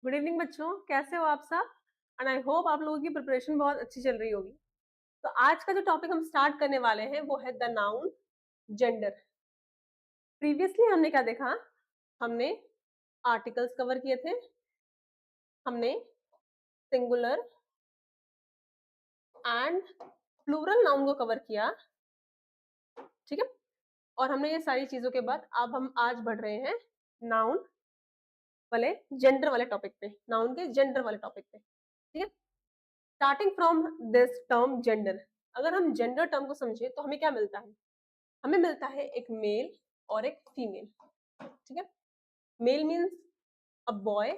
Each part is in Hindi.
गुड इवनिंग बच्चों, कैसे हो आप सब? एंड आई होप आप लोगों की प्रिपरेशन बहुत अच्छी चल रही होगी। तो आज का जो टॉपिक हम स्टार्ट करने वाले हैं वो है द नाउन जेंडर। प्रीवियसली हमने क्या देखा? हमने आर्टिकल्स कवर किए थे, हमने सिंगुलर एंड प्लूरल नाउन को कवर किया, ठीक है। और हमने ये सारी चीजों के बाद अब हम आज बढ़ रहे हैं नाउन वाले जेंडर वाले टॉपिक पे, नाउन के जेंडर वाले टॉपिक पे, ठीक है। Starting from this term gender, अगर हम जेंडर टर्म को समझे तो हमें क्या मिलता है? हमें मिलता है एक मेल और एक फीमेल, ठीक है। मेल मीन्स अ बॉय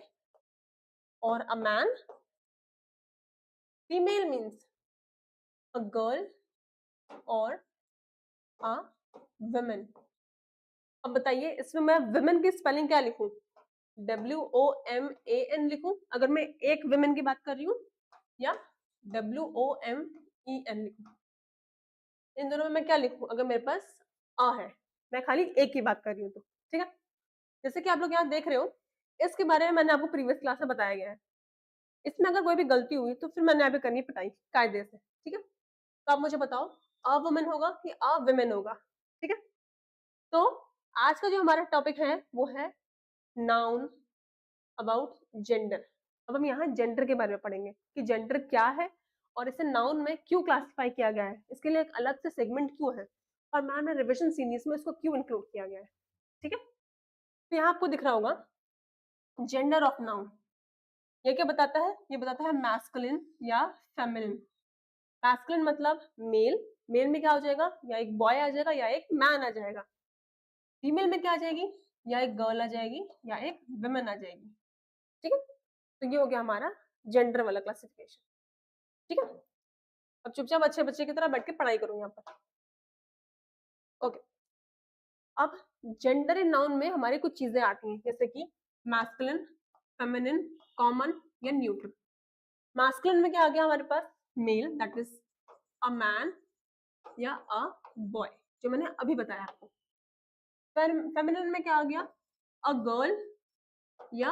और a man, female means a girl और अ वुमेन। अब बताइए इसमें मैं वुमेन की स्पेलिंग क्या लिखूं? WOMAN लिखूं अगर मैं एक वुमेन की बात कर रही हूँ, या WOMEN लिखूं? इन दोनों में मैं क्या लिखूं अगर मेरे पास अ है, मैं खाली एक की बात कर रही हूँ तो, ठीक है। जैसे कि आप लोग यहाँ देख रहे हो, इसके बारे में मैंने आपको प्रीवियस क्लास में बताया गया है। इसमें अगर कोई भी गलती हुई तो फिर मैंने यहाँ पे करनी पिटाई कायदे से, ठीक है। तो आप मुझे बताओ, अ वुमेन होगा कि अ विमेन होगा, ठीक है। तो आज का जो हमारा टॉपिक है वो है नाउन अबाउट जेंडर। अब हम यहाँ जेंडर के बारे में पढ़ेंगे कि जेंडर क्या है और इसे नाउन में क्यों क्लासिफाई किया गया है, इसके लिए एक अलग से सेगमेंट क्यों है, और मैम ने रिविजन सीरीज में इसको क्यों इंक्लूड किया गया है, ठीक है। तो यहाँ आपको दिख रहा होगा जेंडर ऑफ नाउन। ये क्या बताता है? ये बताता है मैस्कुलिन या फेमिनिन। मैस्कुलिन मतलब मेल, मेल में क्या हो जाएगा? या एक बॉय आ जाएगा या एक मैन आ जाएगा। फीमेल में क्या आ जाएगी? या एक गर्ल आ जाएगी या एक वुमेन आ जाएगी, ठीक है। तो ये हो गया हमारा जेंडर वाला क्लासिफिकेशन, ठीक है। अब चुपचाप अच्छे बच्चे की तरह बैठ के पढ़ाई करो यहाँ पर, ओके। अब जेंडर इन नाउन में हमारी कुछ चीजें आती हैं, जैसे कि मैस्कुलिन, फेमिनिन, कॉमन या न्यूट्रल। मैस्कुलिन में क्या आ गया हमारे पास? Male, that is a man या अ बॉय, जो मैंने अभी बताया आपको। फेमिनिन में क्या आ गया? अ गर्ल या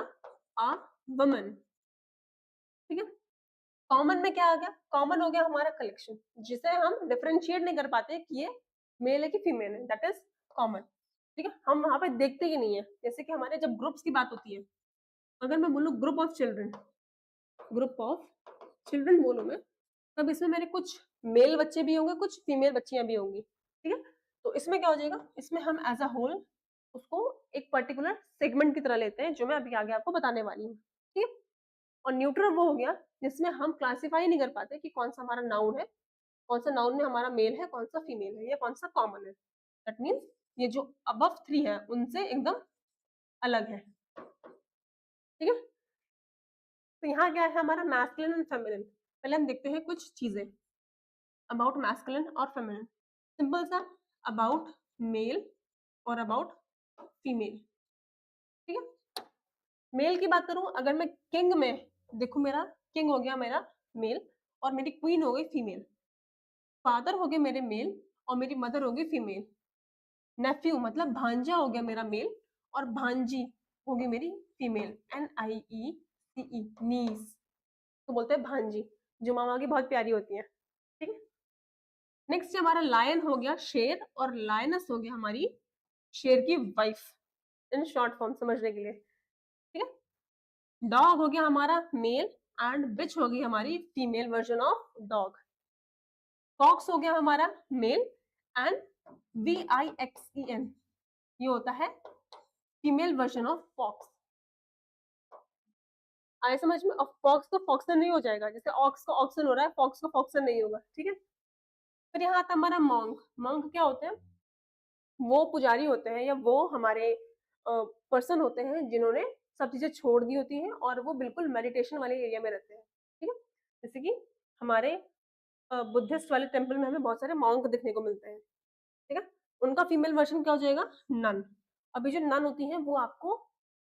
अ वुमन, ठीक है। कॉमन में क्या आ गया? कॉमन हो गया हमारा कलेक्शन, जिसे हम डिफरेंशिएट नहीं कर पाते कि ये मेल है कि फीमेल है, दैट इज कॉमन, ठीक है। हम वहां पे देखते ही नहीं है। जैसे कि हमारे जब ग्रुप्स की बात होती है, अगर मैं बोलूँ group of children, group of children बोलूँ मैं, तब इसमें मेरे कुछ मेल बच्चे भी होंगे, कुछ फीमेल बच्चियां भी होंगी, ठीक है। तो इसमें क्या हो जाएगा? इसमें हम एज अ होल उसको एक पर्टिकुलर सेगमेंट की तरह लेते हैं, जो मैं अभी आगे आपको बताने वाली हूँ, ठीक है। और न्यूट्रल वो हो गया जिसमें हम क्लासिफाई नहीं कर पाते कि कौन सा हमारा नाउन है, कौन सा नाउन में हमारा मेल है, कौन सा फीमेल है, या कौन सा कॉमन है। दैट मीन्स ये जो अबव 3 है उनसे एकदम अलग है, ठीक है। तो यहाँ क्या है हमारा मैस्कुलिन एंड फेमिनिन। पहले हम देखते हैं कुछ चीजें अबाउट मैस्कुलिन और फेमिनिन। सिंपल सा, अबाउट मेल और अबाउट फीमेल, ठीक है। मेल की बात करूं, अगर मैं किंग में देखूं, मेरा किंग हो गया मेरा मेल और मेरी क्वीन हो गई फीमेल। फादर हो गए मेरे मेल और मेरी मदर हो गई फीमेल। नेफ्यू मतलब भांजा हो गया मेरा मेल और भांजी होगी मेरी फीमेल। NIECE, नीस तो बोलते हैं भांजी, जो मामा की बहुत प्यारी होती है, ठीक है। नेक्स्ट हमारा लायन हो गया शेर और लायनस हो गया हमारी शेर की वाइफ, इन शॉर्ट फॉर्म समझने के लिए, ठीक है। डॉग हो गया हमारा मेल एंड बिच हो गई हमारी female version of dog. Fox हो गया हमारा मेल एंड VIXEN, ये होता है फीमेल वर्जन ऑफ फॉक्स। आए समझ में? और फॉक्स तो फॉक्सन नहीं हो जाएगा, जैसे ऑक्स का ऑक्सन हो रहा है, फॉक्स का फॉक्सन नहीं होगा, ठीक है। फिर यहाँ आता हमारा मॉन्क। मॉन्क क्या होते हैं? वो पुजारी होते हैं या वो हमारे पर्सन होते हैं जिन्होंने सब चीजें छोड़ दी होती हैं और वो बिल्कुल मेडिटेशन वाले एरिया में रहते हैं, ठीक है। जैसे कि हमारे बुद्धिस्ट वाले टेम्पल में हमें बहुत सारे मॉन्क देखने को मिलते हैं, ठीक है। उनका फीमेल वर्जन क्या हो जाएगा? नन। अभी जो नन होती हैं वो आपको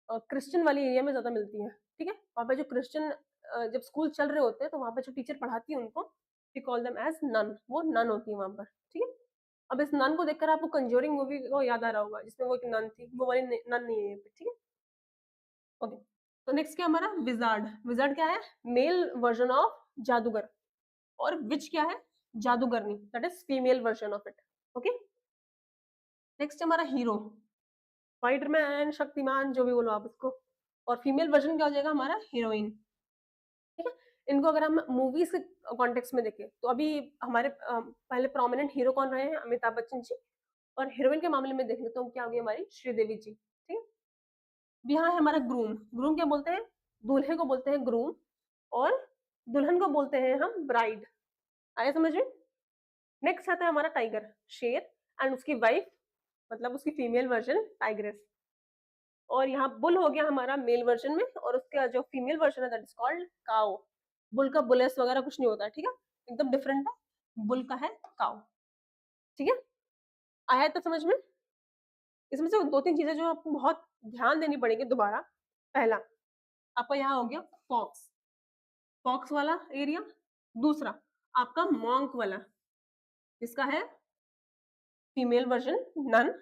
क्रिश्चियन वाली एरिया में ज्यादा मिलती है, ठीक है। वहाँ पे जो क्रिश्चियन जब स्कूल चल रहे होते हैं तो वहाँ पे जो टीचर पढ़ाती है उनको we call them as nun, वो नन होती है वहाँ पर, ठीक है। अब इस नन को देखकर आपको कंज्यूरिंग मूवी को याद आ रहा होगा जिसमें वो एक नन थी, वो वाली नन नहीं है ये पे, ठीक है, ओके। तो नेक्स्ट क्या हमारा विजार्ड। विजार्ड क्या है? मेल वर्जन ऑफ जादूगर। और विच क्या है? जादूगरनी, that is female version of it. Okay, next हमारा हीरो, स्पाइडरमैन, शक्तिमान, जो भी बोलो आप उसको। और फीमेल वर्जन क्या हो जाएगा हमारा? हीरोइन। ठीक है, इनको अगर हम मूवीज के कॉन्टेक्स्ट में देखें तो अभी हमारे पहले प्रोमिनेंट हीरो कौन रहे हैं? अमिताभ बच्चन जी। और हीरोइन के मामले में देखेंगे तो क्या होगी? हमारी श्रीदेवी जी। ठीक है, अब यहाँ है हमारा ग्रूम। ग्रूम क्या बोलते हैं? दूल्हे को बोलते हैं ग्रूम, और दुल्हन को बोलते हैं हम ब्राइड। आया समझ में? नेक्स्ट आता है हमारा टाइगर, शेर, एंड उसकी वाइफ, मतलब उसकी फीमेल वर्जन टाइग्रेस। और यहाँ बुल हो गया हमारा मेल वर्जन में, और उसका जो फीमेल वर्जन है that is called cow. Bull का बुलेस वगैरह कुछ नहीं होता है, ठीक है, एकदम डिफरेंट है। बुल का है काउ। ठीक है, आया है तो समझ में? इसमें से दो तीन चीजें जो आपको बहुत ध्यान देनी पड़ेगी दोबारा। पहला आपका यहाँ हो गया फॉक्स, फॉक्स वाला एरिया। दूसरा आपका मॉन्क वाला, जिसका है फीमेल वर्जन नन।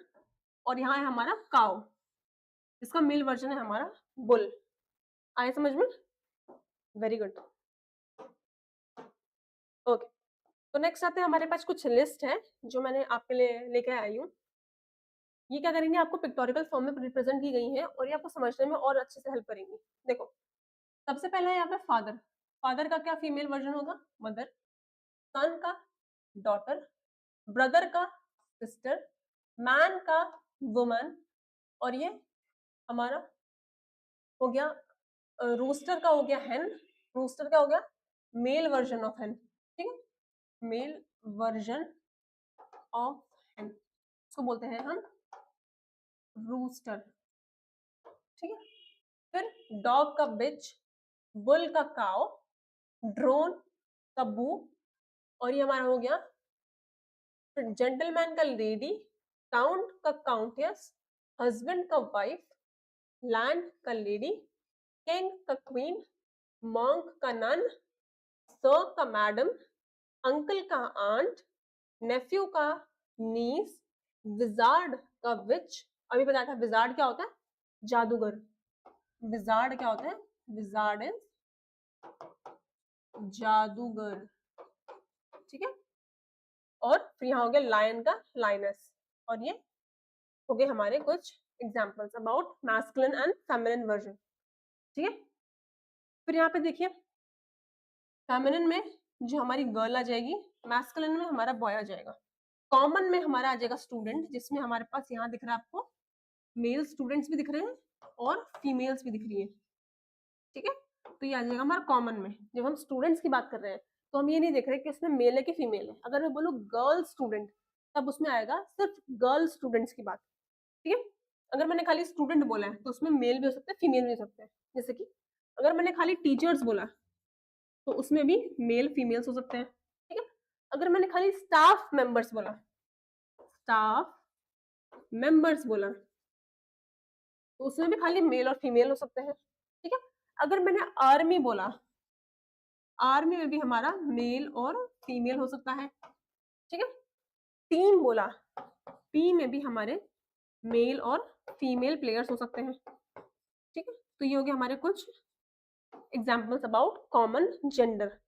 और यहाँ है हमारा काउ, इसका मेल वर्जन है हमारा बुल। आए समझ में? Very good. ओके, तो नेक्स्ट आते हैं हमारे पास कुछ लिस्ट है जो मैंने आपके लिए लेके आई हूँ। ये क्या करेंगे? आपको पिक्टोरिकल फॉर्म में रिप्रेजेंट की गई है और ये आपको समझने में और अच्छे से हेल्प करेंगी। देखो, सबसे पहले है यहाँ पे फादर। फादर का क्या फीमेल वर्जन होगा? मदर। सन का डॉटर, ब्रदर का सिस्टर, मैन का वुमन, और ये हमारा हो गया रूस्टर का हो गया हेन। रूस्टर क्या हो गया? मेल वर्जन ऑफ हेन। ठीक है, मेल वर्जन ऑफ हेन, इसको बोलते हैं हम रूस्टर। ठीक है, फिर डॉग का बिच, बुल का काउ, ड्रोन का बू, और ये हमारा हो गया फिर जेंटलमैन का लेडी, काउंट का काउंटेस, हस्बैंड का वाइफ, लैंड का लेडी, किंग का क्वीन, मॉन्क का नन, सर का मैडम, अंकल का आंट, नेफ्यू का नीस, विजार्ड का विच। अभी बताया था विजार्ड क्या होता है? जादूगर। विजार्ड क्या होता है? विजार्ड इज जादूगर। ठीक है, और फिर यहाँ हो गया लायन का लाइनस। और ये हो गए हमारे कुछ examples about masculine and feminine version. ठीक है, फिर यहाँ पे देखिए, फेमिनिन में जो हमारी गर्ल आ जाएगी, मैस्कुलिन में हमारा बॉय आ जाएगा, कॉमन में हमारा आ जाएगा स्टूडेंट, जिसमें हमारे पास यहाँ दिख रहा है आपको मेल स्टूडेंट्स भी दिख रहे हैं और फीमेल्स भी दिख रही है। ठीक है, तो ये आ जाएगा हमारा कॉमन में। जब हम स्टूडेंट्स की बात कर रहे हैं तो हम ये नहीं देख रहे कि इसमें मेल है कि फीमेल है। अगर मैं बोलूँ गर्ल स्टूडेंट, तब उसमें आएगा सिर्फ गर्ल स्टूडेंट्स की बात। ठीक है, अगर मैंने खाली स्टूडेंट बोला है तो उसमें मेल भी हो सकता है, फीमेल भी हो सकता है। जैसे कि अगर मैंने खाली टीचर्स बोला तो उसमें भी मेल फीमेल्स हो सकते हैं। ठीक है, अगर मैंने खाली स्टाफ मेंबर्स बोला, स्टाफ मेंबर्स बोला, तो उसमें भी खाली मेल और फीमेल हो सकते हैं। ठीक है, अगर मैंने आर्मी बोला, आर्मी में भी हमारा मेल और फीमेल हो सकता है। ठीक है, टीम बोला, टीम में भी हमारे मेल और फीमेल प्लेयर्स हो सकते हैं। ठीक है, तो ये हो गया हमारे कुछ examples about common gender.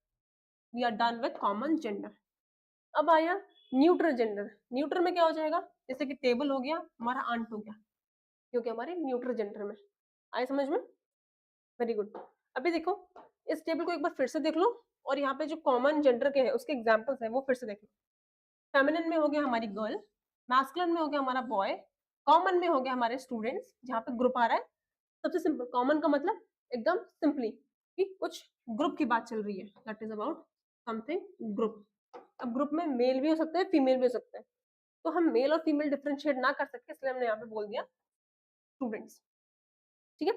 We are done with common gender. अब आया न्यूट्रल जेंडर। न्यूट्रल में क्या हो जाएगा? जैसे कि टेबल हो गया हमारा, आंट हो गया, क्योंकि हमारे न्यूट्रल जेंडर में। आए समझ में? Very good. अभी देखो, इस टेबल को एक बार फिर से देख लो, और यहाँ पे जो कॉमन जेंडर के हैं उसके एग्जाम्पल्स हैं वो फिर से देख लो। फेमिनिन में हो गया हमारी गर्ल, मैस्कुलिन में हो गया हमारा बॉय, कॉमन में हो गया हमारे स्टूडेंट्स, जहाँ पे ग्रुप आ रहा है। सबसे सिंपल कॉमन का मतलब एकदम सिंपली कि कुछ ग्रुप की बात चल रही है, that is about something group. अब ग्रुप में मेल भी हो सकता है, फीमेल भी हो सकता है, तो हम मेल और फीमेल डिफरेंशिएट ना कर सकते, इसलिए हमने यहाँ पे बोल दिया स्टूडेंट्स। ठीक है,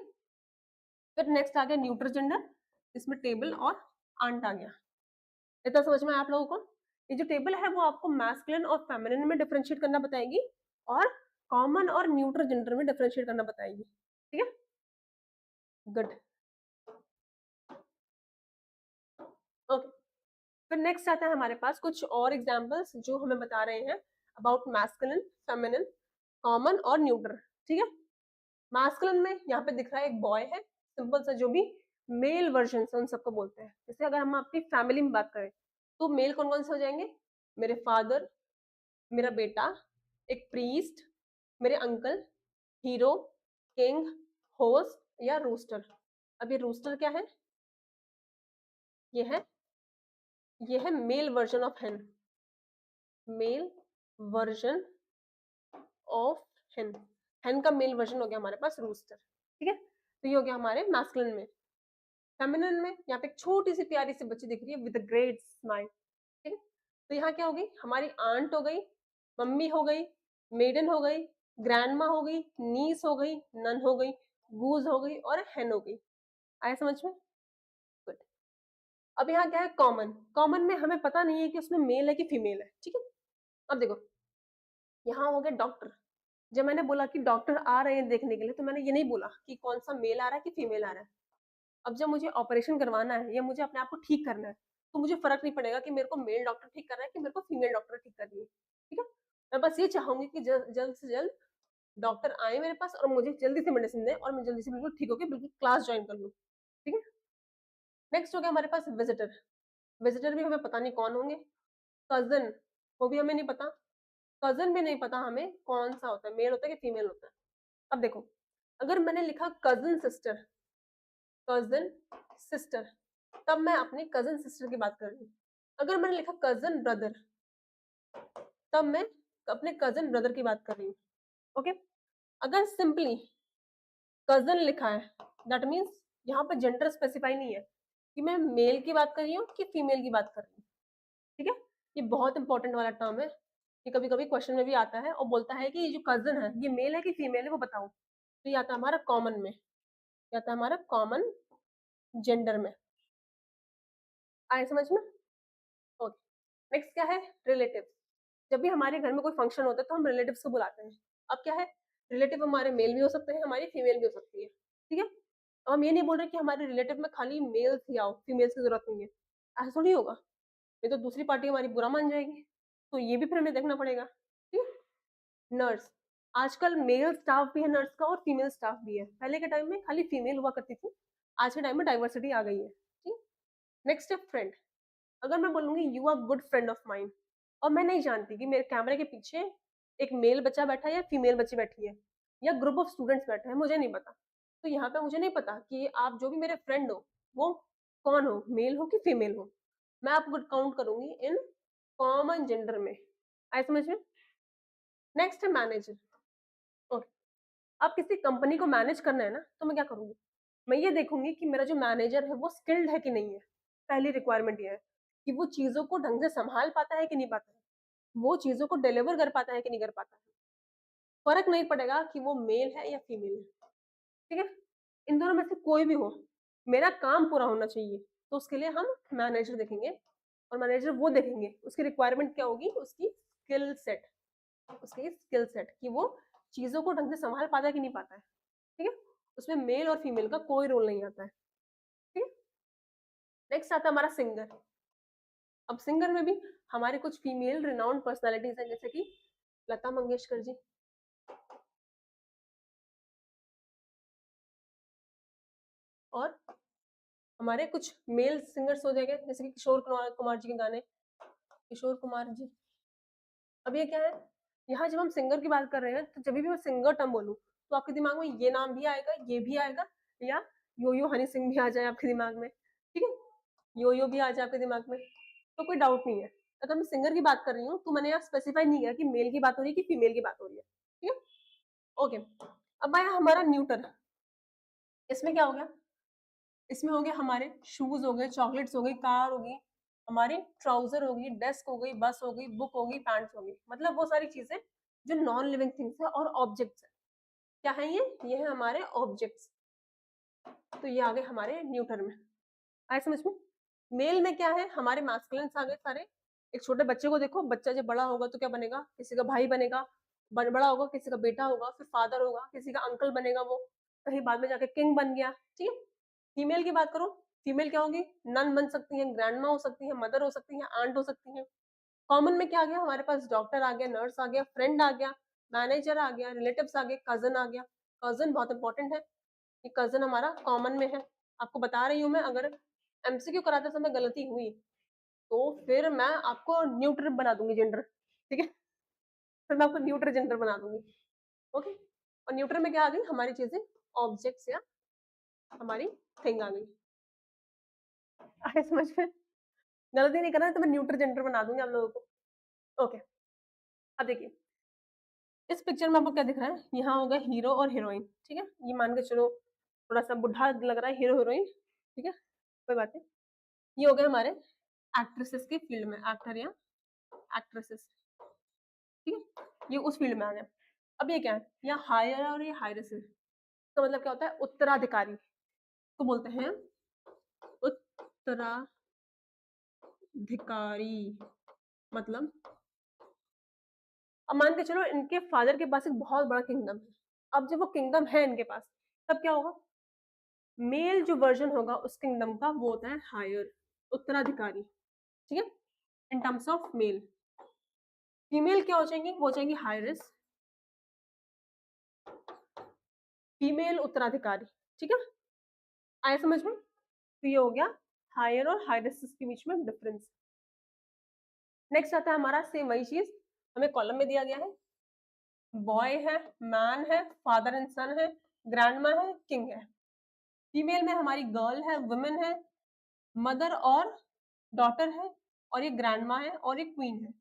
फिर नेक्स्ट आ गया न्यूट्रल जेंडर, इसमें टेबल और आंट आ गया। इतना समझ में आप लोगों को? ये जो टेबल है वो आपको मैस्कुलिन और फेमिनिन में डिफरेंशिएट करना बताएगी, और कॉमन और न्यूट्रल जेंडर में डिफरेंशिएट करना बताएगी। ठीक है, गुड। ओके, फिर नेक्स्ट आता है हमारे पास कुछ और एग्जांपल्स जो हमें बता रहे हैं अबाउट मैस्कुलिन, फेमिनिन, कॉमन और न्यूट्रल। ठीक है, मैस्कुलिन में यहाँ पे दिख रहा है एक बॉय है, सिंपल सा जो भी मेल वर्जन है उन सबको बोलते हैं। जैसे अगर हम अपनी फैमिली में बात करें तो मेल कौन कौन से हो जाएंगे? मेरे फादर, मेरा बेटा, एक प्रीस्ट, मेरे अंकल, हीरो, किंग, होस्ट या रूस्टर। अब ये रूस्टर क्या है? ये है ये है मेल वर्जन ऑफ हेन। मेल वर्जन ऑफ हेन। हेन का मेल वर्जन हो गया हमारे पास रूस्टर। ठीक है, तो ये हो गया हमारे मैस्कुलिन में। फेमिनिन में यहाँ पे एक छोटी सी प्यारी सी बच्ची दिख रही है विद अ ग्रेट स्माइल। ठीक है, तो यहाँ क्या हो गई? हमारी आंट हो गई, मम्मी हो गई, मेडन हो गई, ग्रैंडमा हो गई, नीस हो गई, नन हो गई, गूज हो गई और हेन हो गई। आया समझ में? गुड। अब यहाँ क्या है? कॉमन। कॉमन में हमें पता नहीं है कि उसमें मेल है कि फीमेल है। ठीक है, अब देखो यहाँ हो गया डॉक्टर। जब मैंने बोला कि डॉक्टर आ रहे हैं देखने के लिए, तो मैंने ये नहीं बोला कि कौन सा मेल आ रहा है कि फीमेल आ रहा है। अब जब मुझे ऑपरेशन करवाना है या मुझे अपने आप को ठीक करना है, तो मुझे फर्क नहीं पड़ेगा कि मेरे को मेल डॉक्टर ठीक कर रहा है कि मेरे को फीमेल डॉक्टर ठीक कर रही है। ठीक है, मैं बस ये चाहूंगी कि जल्द से जल्द डॉक्टर आए मेरे पास और मुझे जल्दी से मेडिसिन दे और मैं जल्दी से बिल्कुल ठीक होकर बिल्कुल क्लास ज्वाइन कर लूँ। ठीक है, नेक्स्ट हो गया हमारे पास विजिटर। विजिटर भी हमें पता नहीं कौन होंगे। कजन, वो भी हमें नहीं पता। कजन भी नहीं पता हमें कौन सा होता है, मेल होता है कि फीमेल होता है। अब देखो, अगर मैंने लिखा कजन सिस्टर, कजन सिस्टर, तब मैं अपने कजन सिस्टर की बात कर रही हूँ। अगर मैंने लिखा कजन ब्रदर, तब मैं अपने कजन ब्रदर की बात कर रही हूँ। ओके, अगर सिंपली कजन लिखा है, दैट मीन्स यहाँ पर जेंडर स्पेसिफाई नहीं है कि मैं मेल की बात कर रही हूँ कि फीमेल की बात कर रही हूँ। ठीक है, ये बहुत इंपॉर्टेंट वाला टर्म है। ये कभी कभी क्वेश्चन में भी आता है और बोलता है कि ये जो कजन है ये मेल है कि फीमेल है वो बताओ। तो ये आता है हमारा कॉमन में, ये आता है हमारा कॉमन जेंडर में। आए समझ में? ओके, नेक्स्ट क्या है? रिलेटिव। जब भी हमारे घर में कोई फंक्शन होता है तो हम रिलेटिव्स को बुलाते हैं। अब क्या है? रिलेटिव हमारे मेल भी हो सकते हैं, हमारी फीमेल भी हो सकती है। ठीक है, अब हम ये नहीं बोल रहे कि हमारे रिलेटिव में खाली मेल्स ही आओ, फीमेल्स की जरूरत नहीं है। ऐसा थोड़ी होगा, ये तो दूसरी पार्टी हमारी बुरा मान जाएगी। तो ये भी फिर हमें देखना पड़ेगा। ठीक है, नर्स। आजकल मेल स्टाफ भी है नर्स का और फीमेल स्टाफ भी है। पहले के टाइम में खाली फीमेल हुआ करती थी, आज के टाइम में डाइवर्सिटी आ गई है। ठीक, नेक्स्ट है फ्रेंड। अगर मैं बोलूंगी you are good friend of mind और मैं नहीं जानती कि मेरे कैमरे के पीछे एक मेल बच्चा बैठा है या फीमेल बच्ची बैठी है या ग्रुप ऑफ स्टूडेंट्स बैठे हैं, मुझे नहीं पता। तो यहाँ पे मुझे नहीं पता कि आप जो भी मेरे फ्रेंड हो वो कौन हो, मेल हो कि फीमेल हो। मैं आपको काउंट करूंगी इन कॉमन जेंडर में। आए समझ में? नेक्स्ट है मैनेजर। ओके, अब किसी कंपनी को मैनेज करना है ना, तो मैं क्या करूंगी? मैं ये देखूंगी कि मेरा जो मैनेजर है वो स्किल्ड है कि नहीं है। पहली रिक्वायरमेंट ये है कि वो चीजों को ढंग से संभाल पाता है कि नहीं पाता है, वो चीजों को डिलीवर कर पाता है कि नहीं कर पाता है। फर्क नहीं पड़ेगा कि वो मेल है या फीमेल है। ठीक है, इन दोनों में से कोई भी हो, मेरा काम पूरा होना चाहिए। तो उसके लिए हम मैनेजर देखेंगे और मैनेजर वो देखेंगे उसकी रिक्वायरमेंट क्या होगी, उसकी स्किल सेट, उसकी स्किल सेट कि वो चीजों को ढंग से संभाल पाता है कि नहीं पाता है। ठीक है, उसमें मेल और फीमेल का कोई रोल नहीं आता है। ठीक है, नेक्स्ट आता है हमारा सिंगर। अब सिंगर में भी हमारे कुछ फीमेल रिनाउंड पर्सनालिटीज हैं, जैसे कि लता मंगेशकर जी, और हमारे कुछ मेल सिंगर्स हो जाएंगे जैसे कि किशोर कुमार कुमार जी के गाने, किशोर कुमार जी। अब ये क्या है? यहाँ जब हम सिंगर की बात कर रहे हैं तो जब भी मैं सिंगर टर्म बोलूँ तो आपके दिमाग में ये नाम भी आएगा, ये भी आएगा, या यो यो हनी सिंह भी आ जाए आपके दिमाग में। ठीक है, यो यो भी आ जाए आपके दिमाग में, तो कोई डाउट नहीं है। अगर मैं सिंगर की बात कर रही हूँ तो मैंने यहाँ स्पेसिफाई नहीं किया कि मेल की बात हो रही है कि फीमेल की बात हो रही है। ठीक है, ओके। अब आया हमारा न्यूटर। इसमें क्या हो गया? इसमें हो गया हमारे शूज हो गए, चॉकलेट्स हो गई, कार हो गई, हमारी ट्राउजर हो गई, डेस्क हो गई, बस हो गई, बुक हो गई, पैंट्स हो गई। मतलब वो सारी चीजें जो नॉन लिविंग थिंग्स है और ऑब्जेक्ट्स है। क्या है ये है हमारे ऑब्जेक्ट्स। तो ये आ गए हमारे न्यूटर में। आए समझ में? मेल में क्या है? हमारे मास्कुलिन्स आ गए सारे। एक छोटे बच्चे को देखो, बच्चा जब बड़ा होगा तो क्या बनेगा? किसी का भाई बनेगा, बड़ा होगा, किसी का बेटा होगा, फिर फादर होगा, किसी का अंकल बनेगा, वो कहीं बाद में जाके किंग बन गया। ठीक है, फीमेल की बात करो, फीमेल क्या होगी? नन बन सकती है, ग्रैंडमा हो सकती है, मदर हो सकती है, आंट हो सकती है। कॉमन में क्या आ गया हमारे पास? डॉक्टर आ गया, नर्स आ गया, फ्रेंड आ गया, मैनेजर आ गया, रिलेटिव्स आ गए, कजन आ गया। कजन बहुत इंपॉर्टेंट है। ये कज़न हमारा कॉमन में है। आपको बता रही हूँ मैं, अगर एमसीक्यू कराते समय गलती हुई, तो फिर मैं आपको न्यूट्रल बना दूँगी जेंडर, ठीक है? फिर मैं आपको न्यूट्रल जेंडर बना दूँगी, ओके? और न्यूट्रल में क्या आ गई? हमारी चीज़ें, ऑब्जेक्ट्स या हमारी थिंग आ गई। आया समझ में? गलती नहीं करना है तो मैं न्यूट्रल जेंडर बना दूँगी आप लोगों को, ओके? अब देखिए, इस पिक्चर में आपको क्या दिख रहा है? यहाँ हो गया हीरो और हीरोइन, ठीक है? ये मान के चलो थोड़ा-सा बुड्ढा लग रहा है हीरो-हीरोइन, ठीक है? कोई बात नहीं। ये हो गए हमारे एक्ट्रेसेस की फील्ड में, एक्टर या एक्ट्रेसेस, ठीक है? ये उस फील्ड में आ गए। अब ये क्या है? यहाँ हायर और ये हायरेस्ट, तो मतलब क्या होता है? उत्तराधिकारी को बोलते हैं उत्तराधिकारी। मतलब अब मान के चलो इनके फादर के पास एक बहुत बड़ा किंगडम है। अब जब वो किंगडम है इनके पास, तब क्या होगा? मेल जो वर्जन होगा उस किंगडम का वो होता है हायर, उत्तराधिकारी, ठीक है? In terms of male. Female क्या हो जाएंगी? वो हो जाएंगी हायरेस्ट, फीमेल उत्तराधिकारी, ठीक है? आया समझ में? तो ये हो गया हायर और हायरेस्ट के बीच में डिफरेंस। नेक्स्ट आता है हमारा सेम वही चीज, हमें कॉलम में दिया गया है, बॉय है, मैन है, फादर एंड सन है, ग्रैंडमा है, किंग है। फीमेल में हमारी गर्ल है, वुमेन है, मदर और डॉटर है, और ये ग्रैंडमा है और ये क्वीन है।